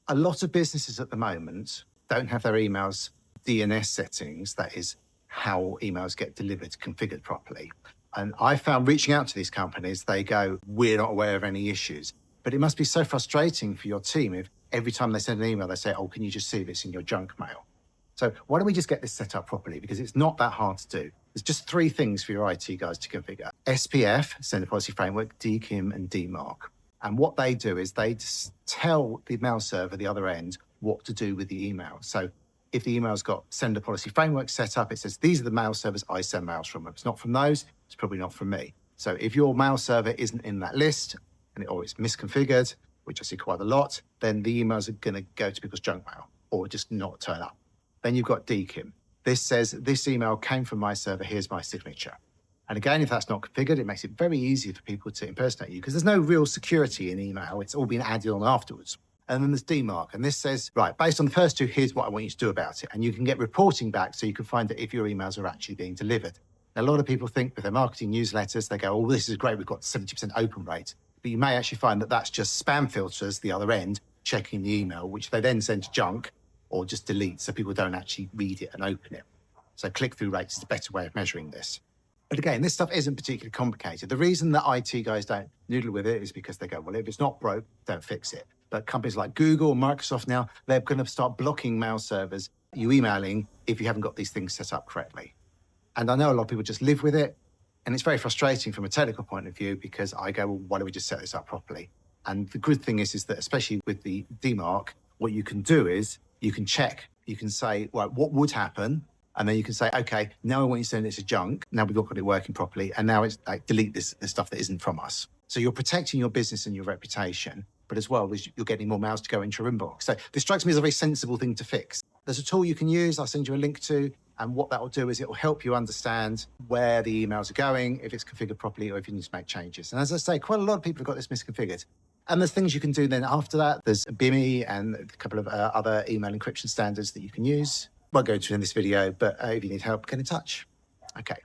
A lot of businesses at the moment don't have their emails DNS settings, that is how emails get delivered, configured properly. And I found reaching out to these companies, they go, we're not aware of any issues. But it must be so frustrating for your team if every time they send an email, they say, oh, can you just see this in your junk mail? So why don't we just get this set up properly? Because it's not that hard to do. There's just 3 things for your IT guys to configure. SPF, Sender Policy Framework, DKIM, and DMARC. And what they do is they just tell the mail server, the other end, what to do with the email. So if the email's got Sender Policy Framework set up, it says, these are the mail servers I send mails from. If it's not from those, it's probably not from me. So if your mail server isn't in that list, or it's misconfigured, which I see quite a lot, then the emails are going to go to people's junk mail or just not turn up. Then you've got DKIM. This says, this email came from my server, here's my signature. And again, if that's not configured, it makes it very easy for people to impersonate you because there's no real security in email. It's all been added on afterwards. And then there's DMARC. And this says, right, based on the first 2, here's what I want you to do about it. And you can get reporting back so you can find out if your emails are actually being delivered. Now, a lot of people think with their marketing newsletters, they go, oh, this is great, we've got 70% open rate. But you may actually find that that's just spam filters, the other end, checking the email, which they then send to junk or just delete so people don't actually read it and open it. So click-through rates is a better way of measuring this. But again, this stuff isn't particularly complicated. The reason that IT guys don't noodle with it is because they go, well, if it's not broke, don't fix it. But companies like Google, Microsoft now, they're going to start blocking mail servers, you emailing, if you haven't got these things set up correctly. And I know a lot of people just live with it. And it's very frustrating from a technical point of view because I go, well, why don't we just set this up properly? And the good thing is that especially with the DMARC, what you can do is you can check, you can say, well, what would happen? And then you can say, okay, now I want you to send it to junk. Now we've got it working properly. And now it's like, delete this stuff that isn't from us. So you're protecting your business and your reputation, but as well as you're getting more mails to go into your inbox. So this strikes me as a very sensible thing to fix. There's a tool you can use. I'll send you a link to. And what that will do is it will help you understand where the emails are going, if it's configured properly, or if you need to make changes. And as I say, quite a lot of people have got this misconfigured. And there's things you can do then after that. There's BIMI and a couple of other email encryption standards that you can use. Won't go into in this video, but if you need help, get in touch. Okay.